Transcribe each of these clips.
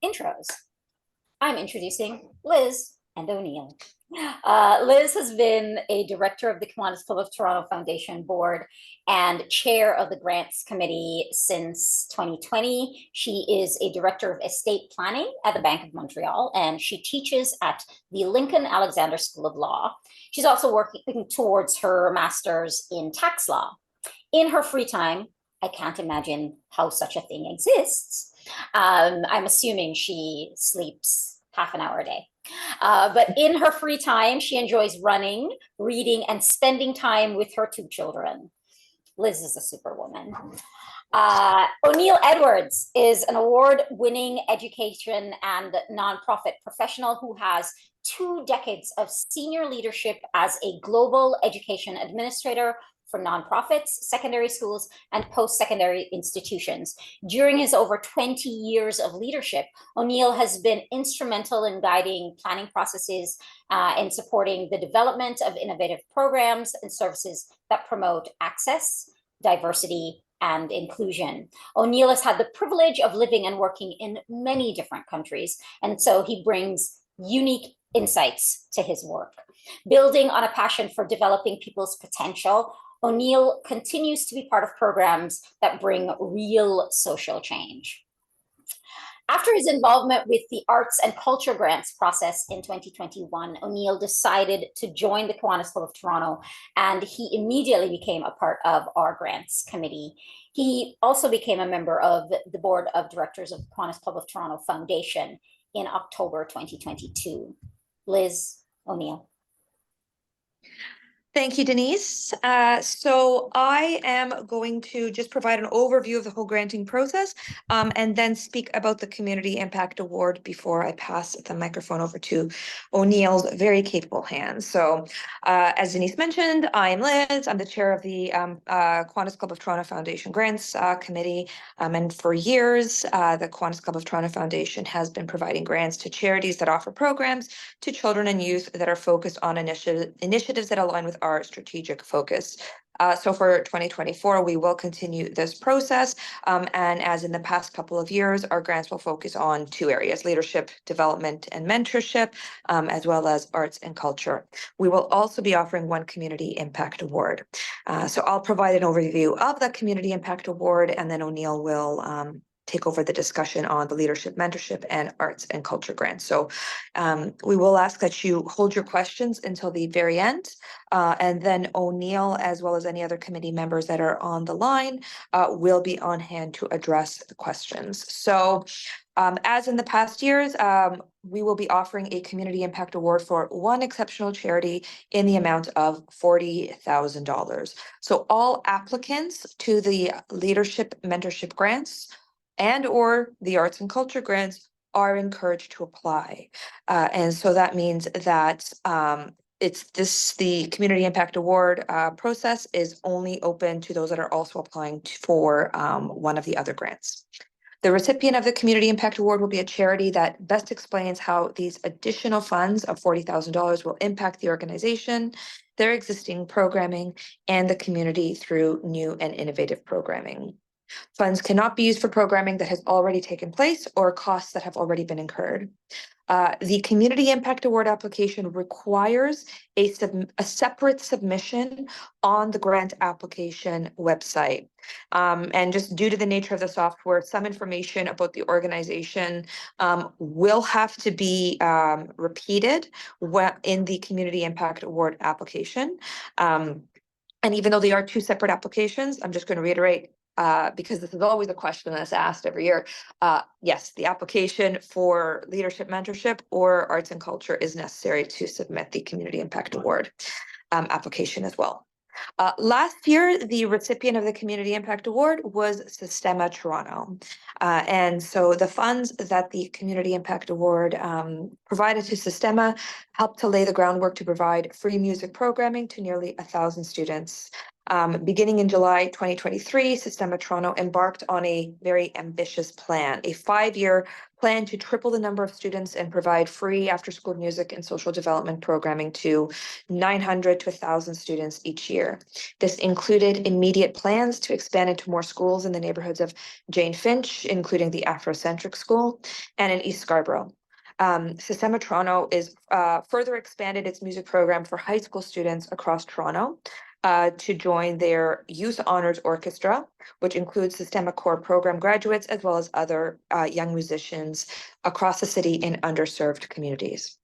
Intros. I'm introducing Liz and O'Neill. Liz has been a director of the Kiwanis Club of Toronto Foundation Board and chair of the Grants Committee since 2020. She is a director of estate planning at the Bank of Montreal, and she teaches at the Lincoln Alexander School of Law. She's also working towards her master's in tax law. In her free time, I can't imagine how such a thing exists. I'm assuming she sleeps half an hour a day. But in her free time, she enjoys running, reading, and spending time with her two children. Liz is a superwoman. O'Neill Edwards is an award-winning education and nonprofit professional who has 2 decades of senior leadership as a global education administrator for nonprofits, secondary schools, and post-secondary institutions. During his over 20 years of leadership, O'Neill has been instrumental in guiding planning processes and supporting the development of innovative programs and services that promote access, diversity, and inclusion. O'Neill has had the privilege of living and working in many different countries, and so he brings unique insights to his work. Building on a passion for developing people's potential, O'Neill continues to be part of programs that bring real social change. After his involvement with the Arts and Culture Grants process in 2021, O'Neill decided to join the Kiwanis Club of Toronto, and he immediately became a part of our grants committee. He also became a member of the board of directors of the Kiwanis Club of Toronto Foundation in October 2022. Liz O'Neill. Thank you, Denise. So I am going to just provide an overview of the whole granting process and then speak about the Community Impact Award before I pass the microphone over to O'Neill's very capable hands. So as Denise mentioned, I'm Liz. I'm the chair of the Kiwanis Club of Toronto Foundation Grants Committee. And for years, the Kiwanis Club of Toronto Foundation has been providing grants to charities that offer programs to children and youth that are focused on initiatives that align with our strategic focus. So for 2024, we will continue this process. And as in the past couple of years, our grants will focus on 2 areas: leadership, development, and mentorship, as well as arts and culture. We will also be offering 1 Community Impact Award. So I'll provide an overview of the Community Impact Award, and then O'Neill will take over the discussion on the leadership, mentorship, and arts and culture grants. So we will ask that you hold your questions until the very end, and then O'Neill, as well as any other committee members that are on the line, will be on hand to address the questions. So as in the past years, we will be offering a Community Impact Award for 1 exceptional charity in the amount of $40,000. So all applicants to the leadership mentorship grants and or the arts and culture grants are encouraged to apply. And so that means that the Community Impact Award process is only open to those that are also applying for one of the other grants. The recipient of the Community Impact Award will be a charity that best explains how these additional funds of $40,000 will impact the organization, their existing programming, and the community through new and innovative programming. Funds cannot be used for programming that has already taken place or costs that have already been incurred. The Community Impact Award application requires a separate submission on the grant application website. And just due to the nature of the software, some information about the organization will have to be repeated in the Community Impact Award application. And even though they are 2 separate applications, I'm just going to reiterate, because this is always a question that's asked every year. Yes, the application for leadership mentorship or arts and culture is necessary to submit the Community Impact Award application as well. Last year, the recipient of the Community Impact Award was Sistema Toronto. And so the funds that the Community Impact Award provided to Sistema helped to lay the groundwork to provide free music programming to nearly 1,000 students Beginning in July 2023, Systema Toronto embarked on a very ambitious plan, a 5-year plan to triple the number of students and provide free after-school music and social development programming to 900 to 1,000 students each year. This included immediate plans to expand into more schools in the neighborhoods of Jane Finch, including the Afrocentric School, and in East Scarborough. Systema Toronto is further expanded its music program for high school students across Toronto to join their Youth Honors Orchestra, which includes Systema Core program graduates, as well as other young musicians across the city in underserved communities.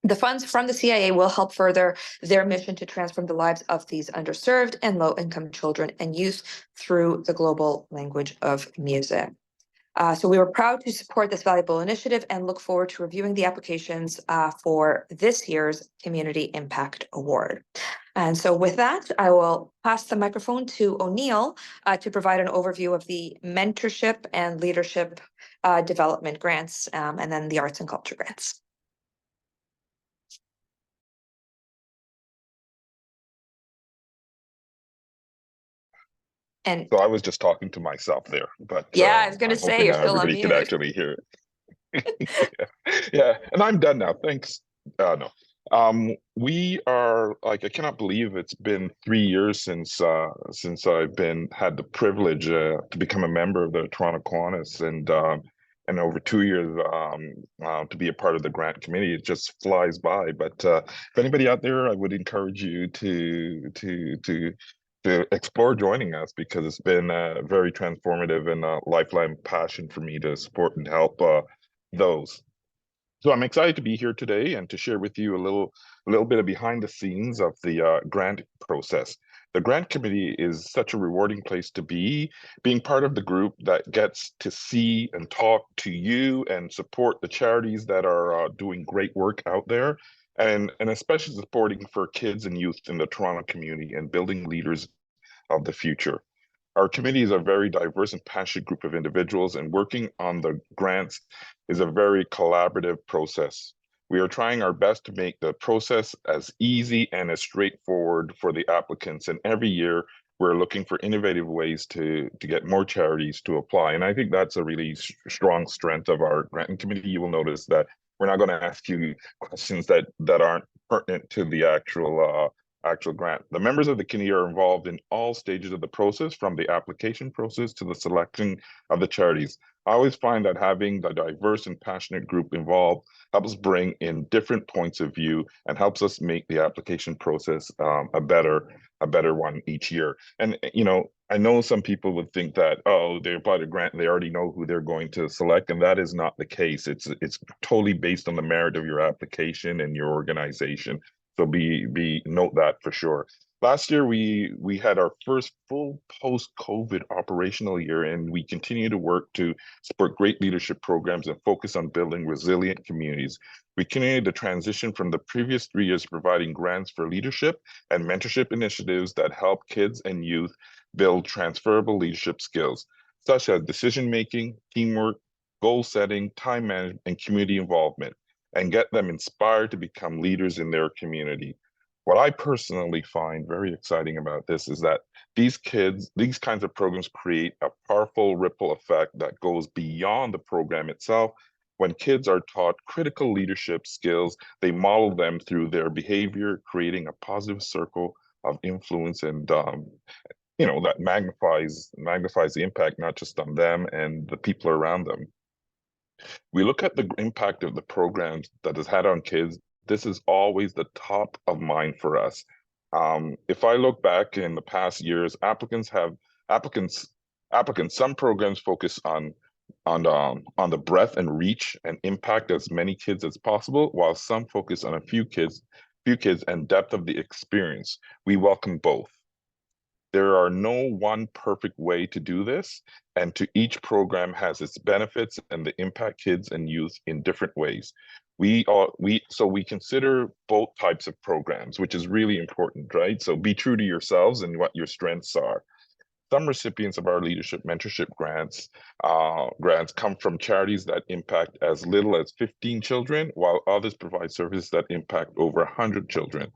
The funds from the CIA will help further their mission to transform the lives of these underserved and low-income children and youth through the global language of music. So we were proud to support this valuable initiative and look forward to reviewing the applications for this year's Community Impact Award. And so with that, I will pass the microphone to O'Neill to provide an overview of the mentorship and leadership development grants, and then the arts and culture grants. And So I was just talking to myself there, but yeah, I was going to I'm say hoping you're now still everybody could unmuted. actually hear it. Yeah, and I'm done now. Thanks. No. We are like I cannot believe it's been 3 years since I've been had the privilege to become a member of the Toronto Kiwanis and over 2 years to be a part of the grant committee. It just flies by. But if anybody out there, I would encourage you to explore joining us because it's been very transformative and a lifelong passion for me to support and help those. So I'm excited to be here today and to share with you a little bit of behind the scenes of the grant process. The grant committee is such a rewarding place to be, being part of the group that gets to see and talk to you and support the charities that are doing great work out there, and especially supporting for kids and youth in the Toronto community and building leaders of the future. Our committee is a very diverse and passionate group of individuals, and working on the grants is a very collaborative process. We are trying our best to make the process as easy and as straightforward for the applicants. And every year, we're looking for innovative ways to get more charities to apply. And I think that's a really strong strength of our granting committee. You will notice that we're not going to ask you questions that aren't pertinent to the actual grant. The members of the committee are involved in all stages of the process, from the application process to the selection of the charities. I always find that having the diverse and passionate group involved helps bring in different points of view and helps us make the application process a better one each year. And I know some people would think that, oh, they applied a grant, they already know who they're going to select, and that is not the case. It's totally based on the merit of your application and your organization. So note that for sure. Last year we had our first full post-COVID operational year, and we continue to work to support great leadership programs and focus on building resilient communities. We continue to transition from the previous 3 years providing grants for leadership and mentorship initiatives that help kids and youth build transferable leadership skills, such as decision making, teamwork, goal setting, time management, and community involvement, and get them inspired to become leaders in their community. What I personally find very exciting about this is that these kinds of programs create a powerful ripple effect that goes beyond the program itself. When kids are taught critical leadership skills, they model them through their behavior, creating a positive circle of influence, and that magnifies the impact not just on them and the people around them. We look at the impact of the programs that has had on kids. This is always the top of mind for us. If I look back in the past years, applicants, some programs focus on the breadth and reach and impact as many kids as possible, while some focus on a few kids and depth of the experience. We welcome both. There are no one perfect way to do this, and to each program has its benefits and they impact kids and youth in different ways. So we consider both types of programs, which is really important, right? So be true to yourselves and what your strengths are. Some recipients of our leadership mentorship grants come from charities that impact as little as 15 children, while others provide services that impact over 100 children.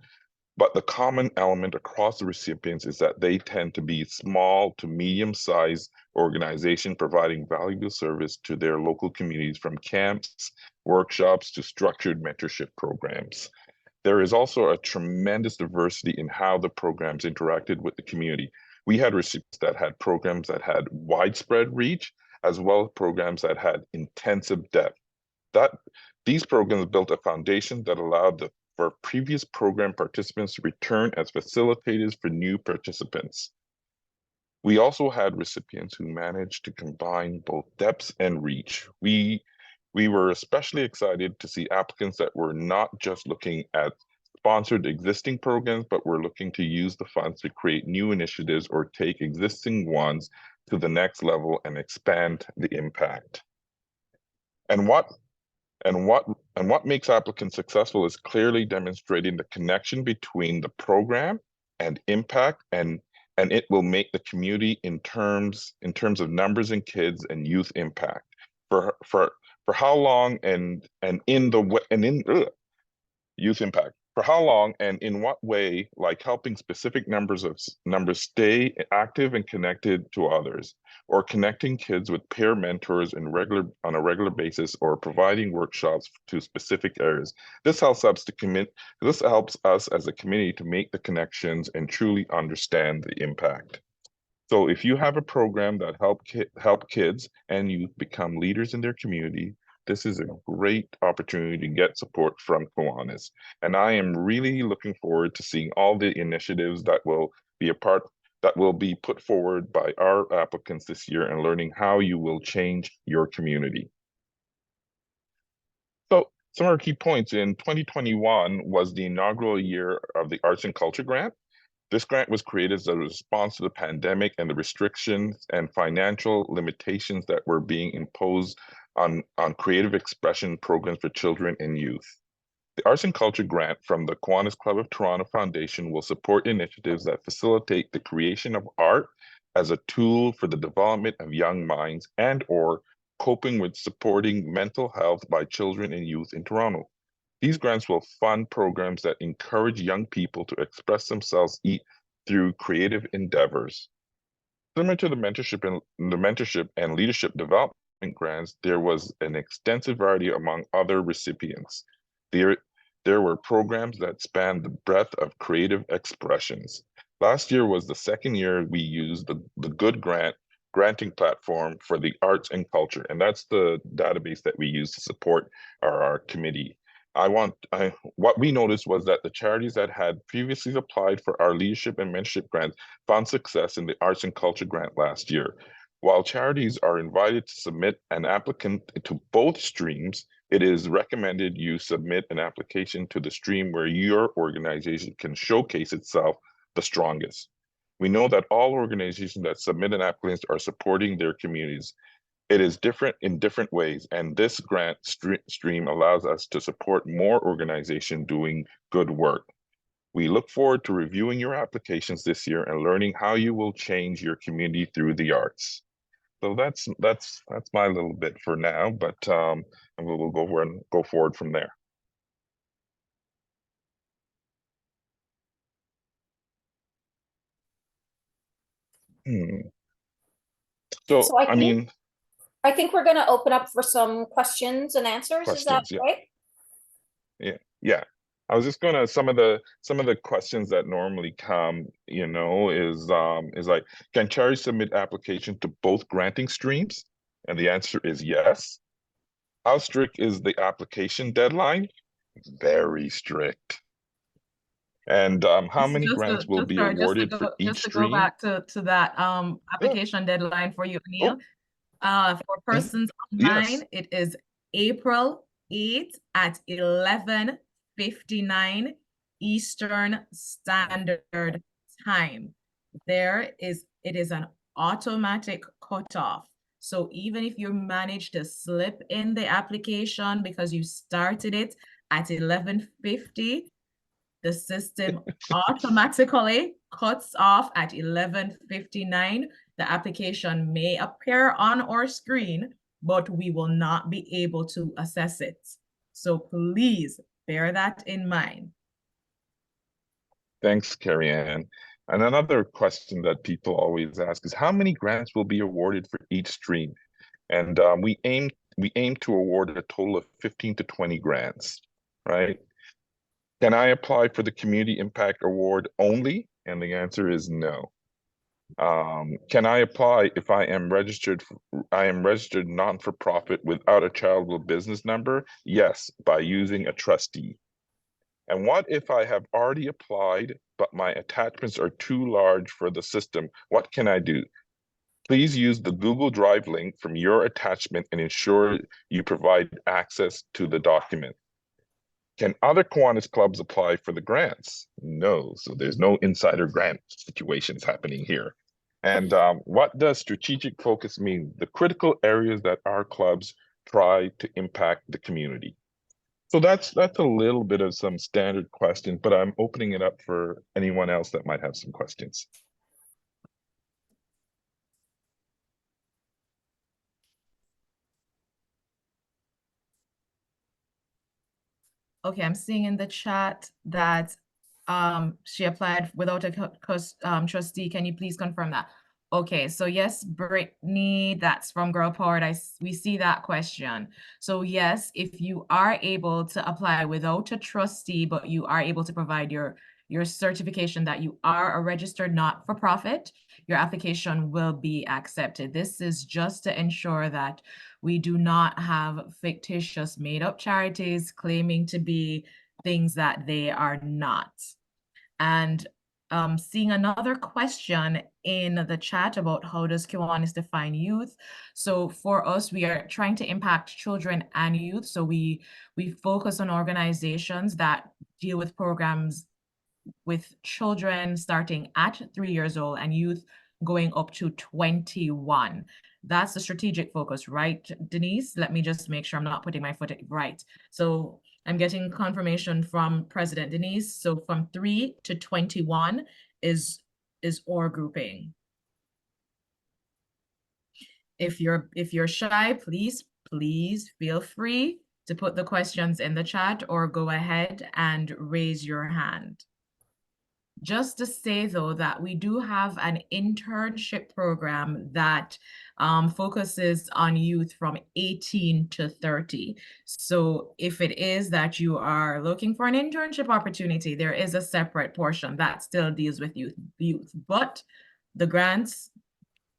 But the common element across the recipients is that they tend to be small to medium-sized organizations providing valuable service to their local communities, from camps, workshops, to structured mentorship programs. There is also a tremendous diversity in how the programs interacted with the community. We had recipients that had programs that had widespread reach, as well as programs that had intensive depth. That these programs built a foundation that allowed for previous program participants to return as facilitators for new participants. We also had recipients who managed to combine both depth and reach. We were especially excited to see applicants that were not just looking at sponsored existing programs, but were looking to use the funds to create new initiatives or take existing ones to the next level and expand the impact. And what And what makes applicants successful is clearly demonstrating the connection between the program and impact, and it will make the community in terms of numbers and kids and youth impact. For how long and in the way and in youth impact. For how long and in what way, like helping specific numbers stay active and connected to others, or connecting kids with peer mentors on a regular basis, or providing workshops to specific areas. This helps us as a community to make the connections and truly understand the impact. So if you have a program that help kids and youth become leaders in their community, this is a great opportunity to get support from Kiwanis. And I am really looking forward to seeing all the initiatives that will be put forward by our applicants this year, and learning how you will change your community. So some of our key points in 2021 was the inaugural year of the Arts and Culture Grant. This grant was created as a response to the pandemic and the restrictions and financial limitations that were being imposed on creative expression programs for children and youth. The Arts and Culture Grant from the Kiwanis Club of Toronto Foundation will support initiatives that facilitate the creation of art as a tool for the development of young minds and/or coping with supporting mental health by children and youth in Toronto. These grants will fund programs that encourage young people to express themselves through creative endeavors. Similar to the mentorship and leadership development grants, there was an extensive variety among other recipients. There were programs that spanned the breadth of creative expressions. Last year was the second year we used the Good granting platform for the arts and culture, and that's the database that we use to support our committee. What we noticed was that the charities that had previously applied for our leadership and mentorship grants found success in the Arts and Culture Grant last year. While charities are invited to submit an applicant to both streams, it is recommended you submit an application to the stream where your organization can showcase itself the strongest. We know that all organizations that submit an application are supporting their communities. It is different in different ways, and this grant stream allows us to support more organizations doing good work. We look forward to reviewing your applications this year and learning how you will change your community through the arts. So that's my little bit for now, but and we'll go forward from there. So So I think we're gonna open up for some questions and answers. Is that questions, yeah. right? Yeah. I was just gonna some of the questions that normally come, is like, can charities submit application to both granting streams? And the answer is yes. How strict is the application deadline? Very strict. And how many grants will be awarded for each just to go stream? back to that Yeah. application deadline for you, Neil. Oh, For persons yes. online, it is April 8th at 11:59 Eastern Standard Time. It is an automatic cutoff. So even if you manage to slip in the application because you started it at 11:50, the system automatically cuts off at 11:59. The application may appear on our screen, but we will not be able to assess it. So please bear that in mind. Thanks, Carrie Ann. And another question that people always ask is how many grants will be awarded for each stream? And we aim to award a total of 15 to 20 grants, right? Can I apply for the Community Impact Award only? And the answer is no. Can I apply if I am registered non-for-profit without a charitable business number? Yes, by using a trustee. And what if I have already applied, but my attachments are too large for the system? What can I do? Please use the Google Drive link from your attachment and ensure you provide access to the document. Can other Kiwanis clubs apply for the grants? No, so there's no insider grant situations happening here. And what does strategic focus mean? The critical areas that our clubs try to impact the community. So that's a little bit of some standard questions, but I'm opening it up for anyone else that might have some questions. Okay, I'm seeing in the chat that she applied without a trustee. Can you please confirm that? Okay, so yes, Brittany, that's from Girl Powered. We see that question. So yes, if you are able to apply without a trustee, but you are able to provide your certification that you are a registered not-for-profit, your application will be accepted. This is just to ensure that we do not have fictitious made-up charities claiming to be things that they are not. And seeing another question in the chat about how does Kiwanis define youth. So for us, we are trying to impact children and youth. So we focus on organizations that deal with programs with children starting at 3 years old and youth going up to 21. That's the strategic focus, right, Denise? Let me just make sure I'm not putting my foot right. So I'm getting confirmation from President Denise. So from 3 to 21 is our grouping. If you're shy, please feel free to put the questions in the chat or go ahead and raise your hand. Just to say, though, that we do have an internship program that focuses on youth from 18 to 30. So if it is that you are looking for an internship opportunity, there is a separate portion that still deals with youth, but the grants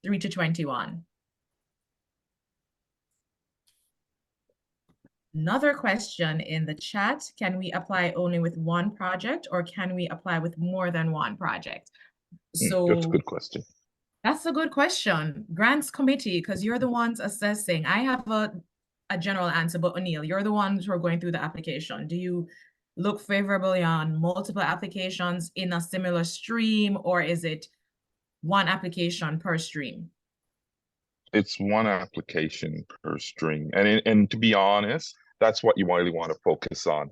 3 to 21. Another question in the chat, can we apply only with one project or can we apply with more than one project? So that's a good question. That's a good question. Grants committee, because you're the ones assessing. I have a general answer, but O'Neill, you're the ones who are going through the application. Do you look favorably on multiple applications in a similar stream, or is it one application per stream? It's one application per stream, and to be honest, that's what you really want to focus on,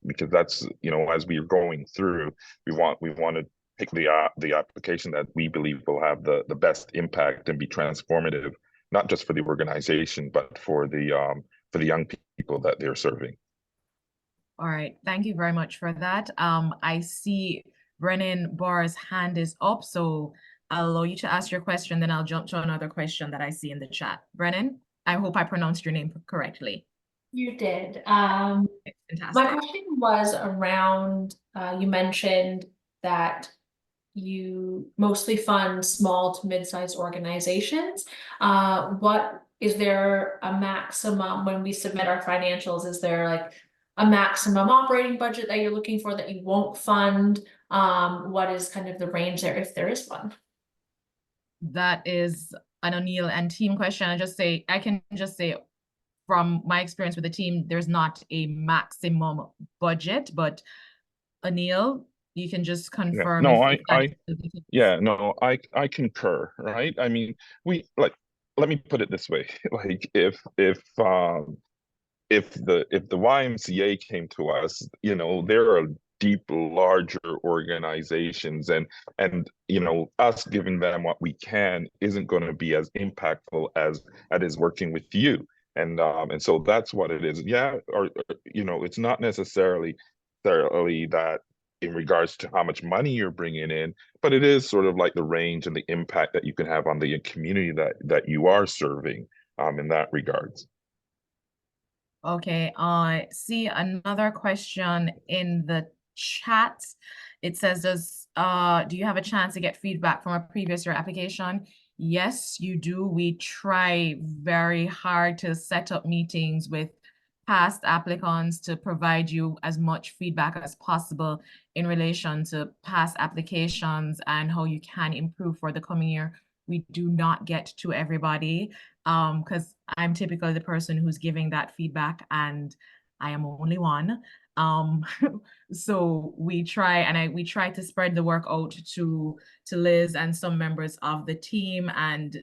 because that's, you know, as we're going through, we want to pick the application that we believe will have the best impact and be transformative, not just for the organization, but for the young people that they're serving. All right, thank you very much for that. I see Brennan Barr's hand is up, so I'll allow you to ask your question, then I'll jump to another question that I see in the chat. Brennan, I hope I pronounced your name correctly. You did. Fantastic. My question was around, you mentioned that you mostly fund small to mid-sized organizations. What is there a maximum when we submit our financials? Is there like a maximum operating budget that you're looking for that you won't fund? What is kind of the range there if there is one? That is an O'Neill and team question. I can just say from my experience with the team, there's not a maximum budget, but O'Neill, you can just confirm. I concur, right? I mean, let me put it this way, like if the YMCA came to us, you know, there are deep, larger organizations, and you know, us giving them what we can isn't going to be as impactful as it is working with you. And so that's what it is. Yeah, or you know, it's not necessarily that in regards to how much money you're bringing in, but it is sort of like the range and the impact that you can have on the community that you are serving in that regards. Okay, I see another question in the chat. It says, do you have a chance to get feedback from a previous year application? Yes, you do. We try very hard to set up meetings with past applicants to provide you as much feedback as possible in relation to past applications and how you can improve for the coming year. We do not get to everybody because I'm typically the person who's giving that feedback and I am only one. So we try and we try to spread the work out to Liz and some members of the team, and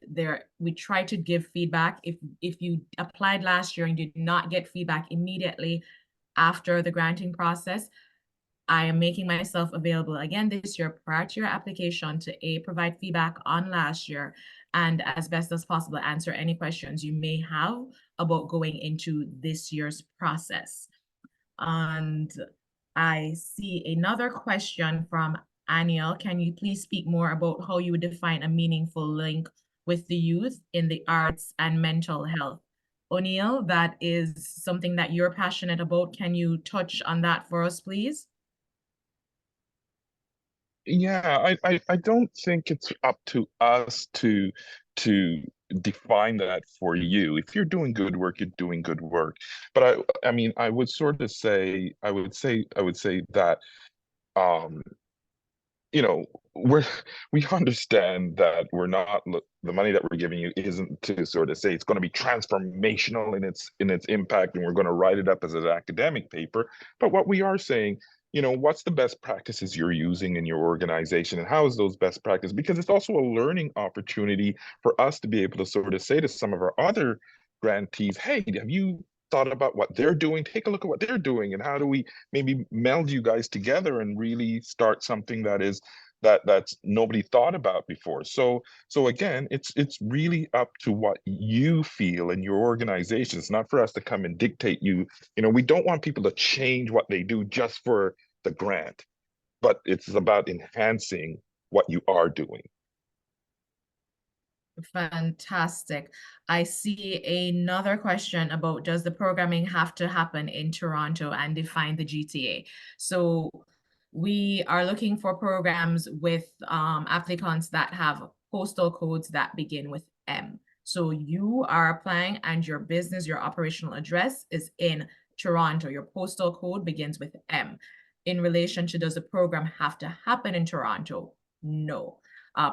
we try to give feedback. If you applied last year and did not get feedback immediately after the granting process, I am making myself available again this year prior to your application to provide feedback on last year and as best as possible answer any questions you may have about going into this year's process. And I see another question from Aniel. Can you please speak more about how you would define a meaningful link with the youth in the arts and mental health? O'Neill, that is something that you're passionate about. Can you touch on that for us, please? Yeah, I don't think it's up to us to define that for you. If you're doing good work, you're doing good work. But I mean, I would sort of say, I would say that um you know, we understand that we're not the money that we're giving you isn't to sort of say it's going to be transformational in its impact and we're going to write it up as an academic paper. But what we are saying, what's the best practices you're using in your organization and how is those best practices? Because it's also a learning opportunity for us to be able to sort of say to some of our other grantees, hey, have you thought about what they're doing? Take a look at what they're doing and how do we maybe meld you guys together and really start something that's nobody thought about before. So again, it's really up to what you feel in your organization. It's not for us to come and dictate you. We don't want people to change what they do just for the grant, but it's about enhancing what you are doing. Fantastic. I see another question about, does the programming have to happen in Toronto and define the GTA? So we are looking for programs with applicants that have postal codes that begin with M. So you are applying and your business, your operational address is in Toronto. Your postal code begins with M. In relation to, does the program have to happen in Toronto? No.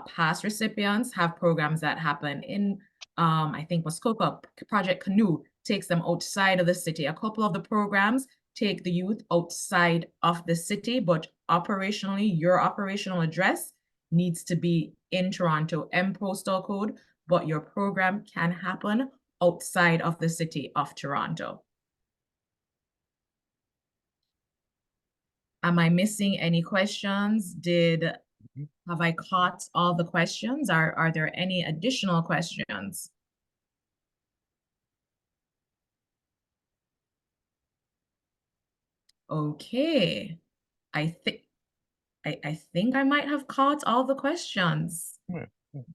Past recipients have programs that happen in, I think Muskoka. Project Canoe takes them outside of the city. A couple of the programs take the youth outside of the city, but operationally, your operational address needs to be in Toronto, M postal code, but your program can happen outside of the city of Toronto. Am I missing any questions? Have I caught all the questions? Are there any additional questions? Okay. I think I might have caught all the questions. Yeah.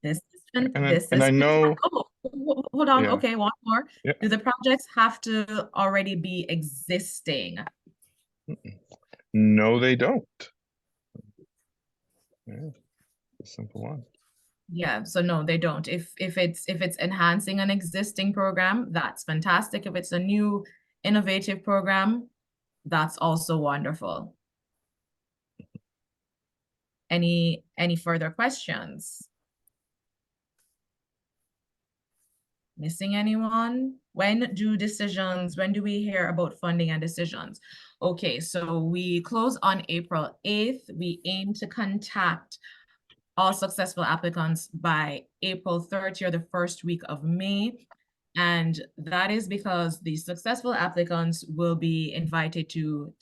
This And I know. Oh, hold on. Yeah. Okay, one more. Yeah. Do the projects have to already be existing? No, they don't. Yeah, a simple one. Yeah, so no, they don't. If it's enhancing an existing program, that's fantastic. If it's a new innovative program, that's also wonderful. Any further questions? Missing anyone? When do we hear about funding and decisions? Okay, so we close on April 8th. We aim to contact all successful applicants by April 30th or the first week of May. And that is because the successful applicants will be invited to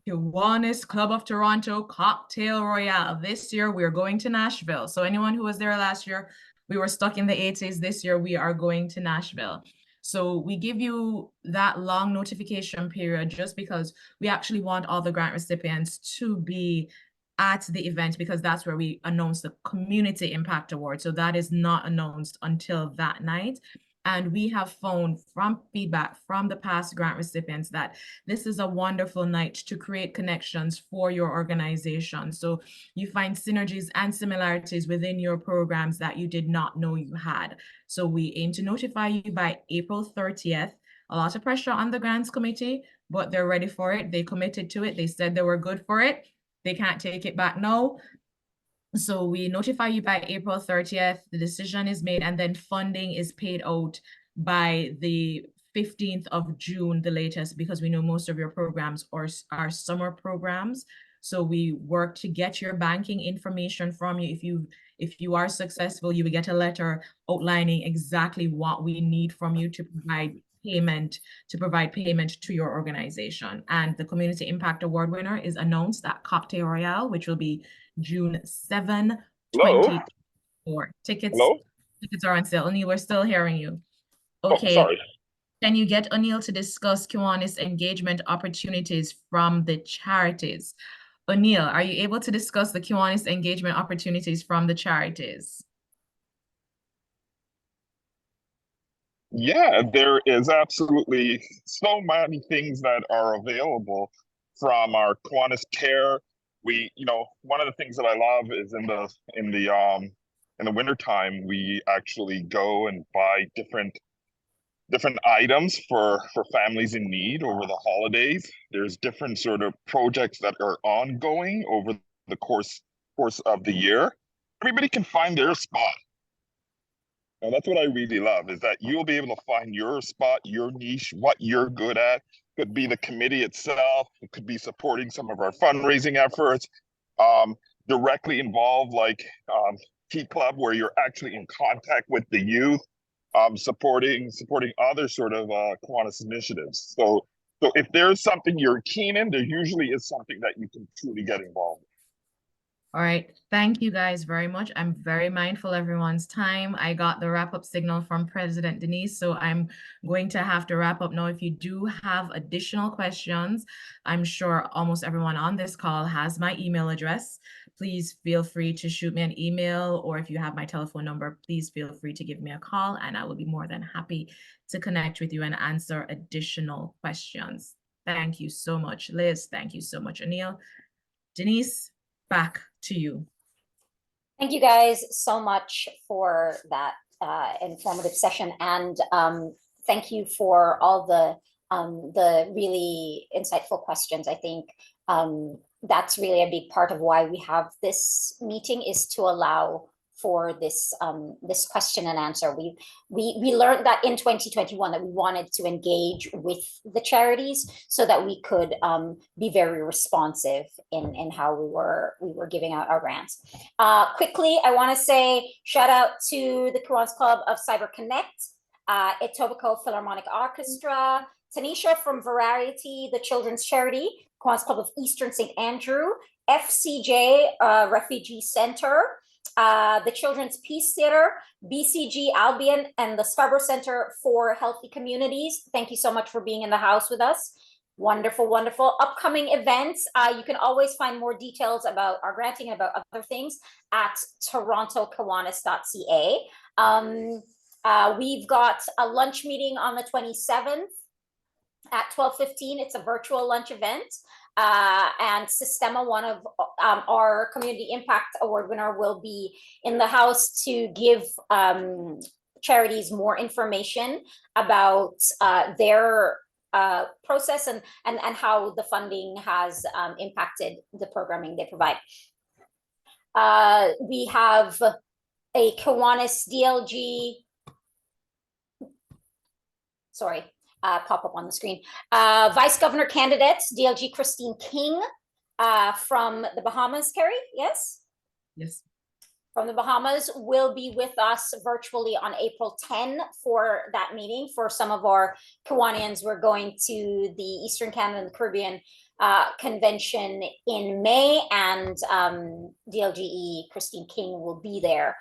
Kiwanis Club of Toronto Cocktail Royale. This year, we're going to Nashville. So anyone who was there last year, we were stuck in the 80s. This year, we are going to Nashville. So we give you that long notification period just because we actually want all the grant recipients to be at the event, because that's where we announce the Community Impact Award. So that is not announced until that night. And we have found from feedback from the past grant recipients that this is a wonderful night to create connections for your organization. So you find synergies and similarities within your programs that you did not know you had. So we aim to notify you by April 30th. A lot of pressure on the grants committee, but they're ready for it. They committed to it. They said they were good for it. They can't take it back now. So we notify you by April 30th, the decision is made, and then funding is paid out by the 15th of June, the latest, because we know most of your programs are summer programs. So we work to get your banking information from you. If you are successful, you will get a letter outlining exactly what we need from you to provide payment to your organization. And the Community Impact Award winner is announced at Cocktail Royale, which will be June 7, Hello? 2024. Tickets Hello? are on sale. O'Neill, we're still hearing you. Oh, Okay. sorry. Can you get O'Neill to discuss Kiwanis engagement opportunities from the charities? O'Neill, are you able to discuss the Kiwanis engagement opportunities from the charities? Yeah, there is absolutely so many things that are available from our Kiwanis Care. One of the things that I love is in the wintertime, we actually go and buy different items for families in need over the holidays. There's different sort of projects that are ongoing over the course of the year. Everybody can find their spot. And that's what I really love, is that you'll be able to find your spot, your niche, what you're good at. Could be the committee itself. It could be supporting some of our fundraising efforts, directly involved, like Tea Club, where you're actually in contact with the youth, supporting other sort of Kiwanis initiatives. So if there's something you're keen in, there usually is something that you can truly get involved in. All right. Thank you guys very much. I'm very mindful of everyone's time. I got the wrap-up signal from President Denise, so I'm going to have to wrap up now. If you do have additional questions, I'm sure almost everyone on this call has my email address. Please feel free to shoot me an email, or if you have my telephone number, please feel free to give me a call, and I will be more than happy to connect with you and answer additional questions. Thank you so much, Liz. Thank you so much, O'Neill. Denise, back to you. Thank you guys so much for that informative session, and thank you for all the really insightful questions. I think that's really a big part of why we have this meeting, is to allow for this this question and answer. We learned that in 2021 that we wanted to engage with the charities so that we could be very responsive in how we were giving out our grants. Quickly, I want to say shout out to the Kiwanis Club of Cyber Connect, Etobicoke Philharmonic Orchestra, Tanisha from Variety, the children's charity, Kiwanis Club of Eastern St. Andrew, FCJ Refugee Center, the Children's Peace Theater, BCG Albion, and the Scarborough Center for Healthy Communities. Thank you so much for being in the house with us. Wonderful, wonderful. Upcoming events. You can always find more details about our granting and about other things at torontokiwanis.ca. We've got a lunch meeting on the 27th at 12:15. It's a virtual lunch event. And Sistema, one of our Community Impact Award winner, will be in the house to give charities more information about their process and how the funding has impacted the programming they provide. We have a Kiwanis DLG, sorry, pop up on the screen. Vice Governor candidate, DLG Christine King from the Bahamas, Carrie, yes? Yes. From the Bahamas, will be with us virtually on April 10 for that meeting. For some of our Kiwanians, we're going to the Eastern Canada and the Caribbean convention in May, and DLGE Christine King will be there.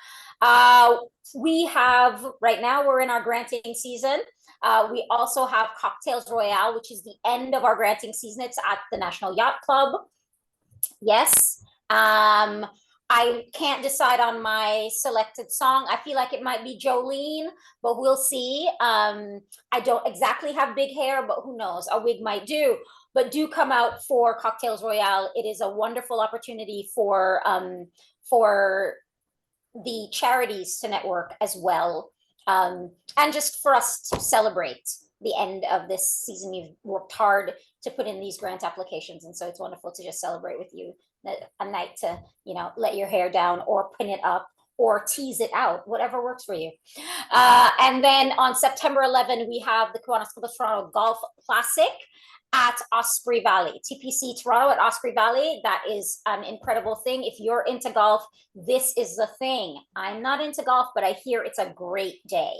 We have, right now, we're in our granting season. We also have Cocktails Royale, which is the end of our granting season. It's at the National Yacht Club. Yes. I can't decide on my selected song. I feel like it might be Jolene, but we'll see. I don't exactly have big hair, but who knows? A wig might do. But do come out for Cocktails Royale. It is a wonderful opportunity for the charities to network as well, and just for us to celebrate the end of this season. You've worked hard to put in these grant applications, and so it's wonderful to just celebrate with you, a night to, you know, let your hair down or pin it up or tease it out, whatever works for you. And then on September 11, we have the Kiwanis Club of Toronto Golf Classic at Osprey Valley, TPC Toronto at Osprey Valley. That is an incredible thing. If you're into golf, this is the thing. I'm not into golf, but I hear it's a great day.